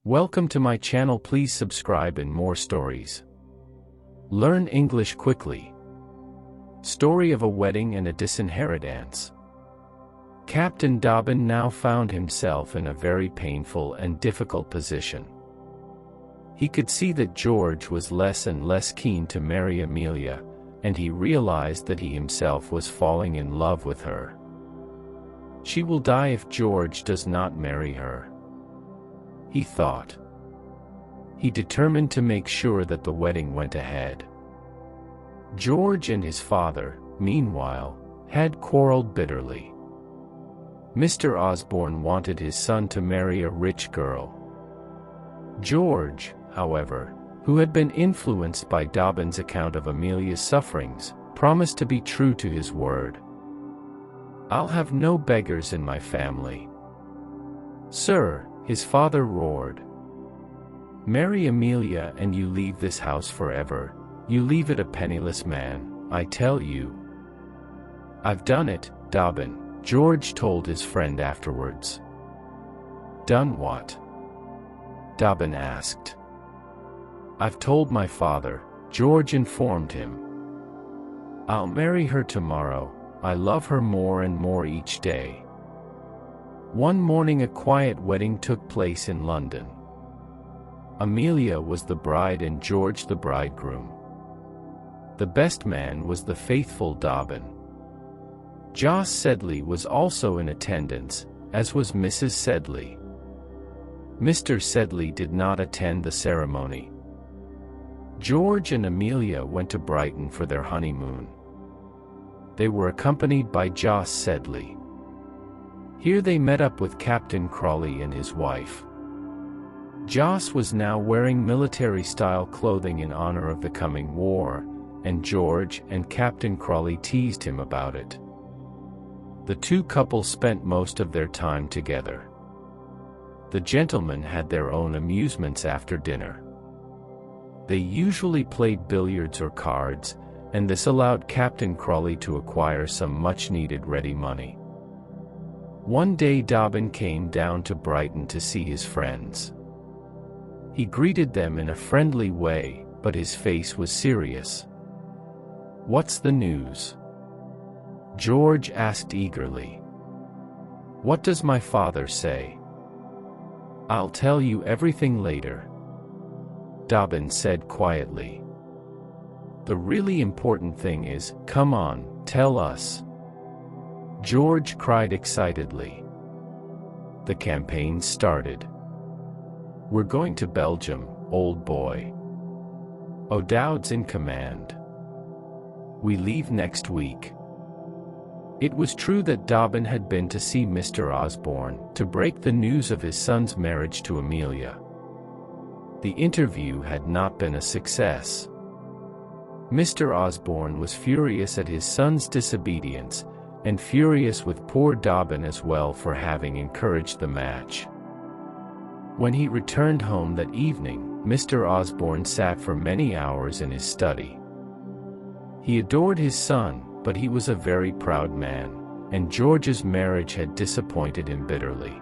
Welcome to my channel. Please subscribe and more stories. Learn English quickly. Story of a wedding and a disinheritance. Captain Dobbin now found himself in a very painful and difficult position. He could see that George was less and less keen to marry Amelia, and he realized that he himself was falling in love with her. She will die if George does not marry her, he thought. He determined to make sure that the wedding went ahead. George and his father, meanwhile, had quarreled bitterly. Mr. Osborne wanted his son to marry a rich girl. George, however, who had been influenced by Dobbin's account of Amelia's sufferings, promised to be true to his word. "I'll have no beggars in my family." "Sir," his father roared. "Marry Amelia and you leave this house forever. You leave it a penniless man, I tell you." "I've done it, Dobbin," George told his friend afterwards. "Done what?" Dobbin asked. "I've told my father," George informed him. "I'll marry her tomorrow. I love her more and more each day." One morning a quiet wedding took place in London. Amelia was the bride and George the bridegroom. The best man was the faithful Dobbin. Jos Sedley was also in attendance, as was Mrs. Sedley. Mr. Sedley did not attend the ceremony. George and Amelia went to Brighton for their honeymoon. They were accompanied by Jos Sedley. Here they met up with Captain Crawley and his wife. Jos was now wearing military-style clothing in honor of the coming war, and George and Captain Crawley teased him about it. The two couples spent most of their time together. The gentlemen had their own amusements after dinner. They usually played billiards or cards, and this allowed Captain Crawley to acquire some much-needed ready money. One day Dobbin came down to Brighton to see his friends. He greeted them in a friendly way, but his face was serious. "What's the news?" George asked eagerly. "What does my father say?" "I'll tell you everything later," Dobbin said quietly. "The really important thing is, come on, tell us," George cried excitedly. The campaign started. "We're going to Belgium, old boy. O'Dowd's in command. We leave next week." It was true that Dobbin had been to see Mr. Osborne to break the news of his son's marriage to Amelia. The interview had not been a success. Mr. Osborne was furious at his son's disobedience, and furious with poor Dobbin as well for having encouraged the match. When he returned home that evening, Mr. Osborne sat for many hours in his study. He adored his son, but he was a very proud man, and George's marriage had disappointed him bitterly.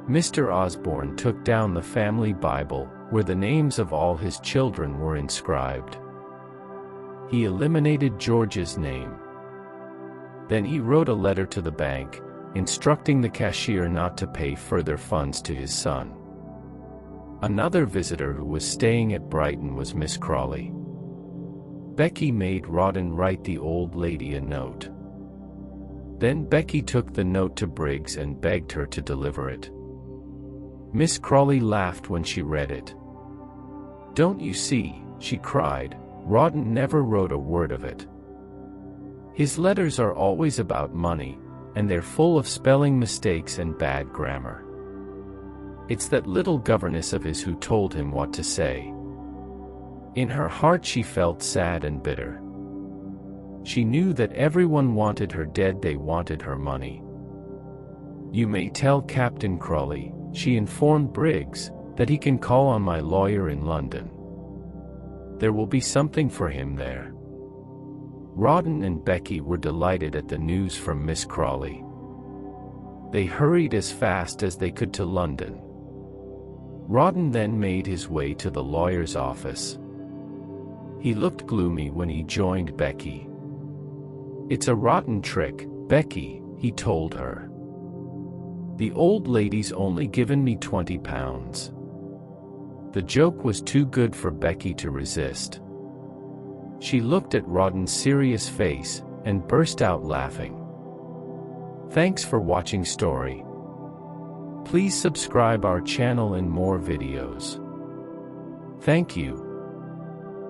Mr. Osborne took down the family Bible, where the names of all his children were inscribed. He eliminated George's name. Then he wrote a letter to the bank, instructing the cashier not to pay further funds to his son. Another visitor who was staying at Brighton was Miss Crawley. Becky made Rawdon write the old lady a note. Then Becky took the note to Briggs and begged her to deliver it. Miss Crawley laughed when she read it. "Don't you see," she cried, "Rawdon never wrote a word of it. His letters are always about money, and they're full of spelling mistakes and bad grammar. It's that little governess of his who told him what to say." In her heart she felt sad and bitter. She knew that everyone wanted her dead, they wanted her money. "You may tell Captain Crawley," she informed Briggs, "that he can call on my lawyer in London. There will be something for him there." Rawdon and Becky were delighted at the news from Miss Crawley. They hurried as fast as they could to London. Rawdon then made his way to the lawyer's office. He looked gloomy when he joined Becky. "It's a rotten trick, Becky," he told her. "The old lady's only given me £20. The joke was too good for Becky to resist. She looked at Rawdon's serious face and burst out laughing. Thanks for watching story. Please subscribe our channel and more videos. Thank you.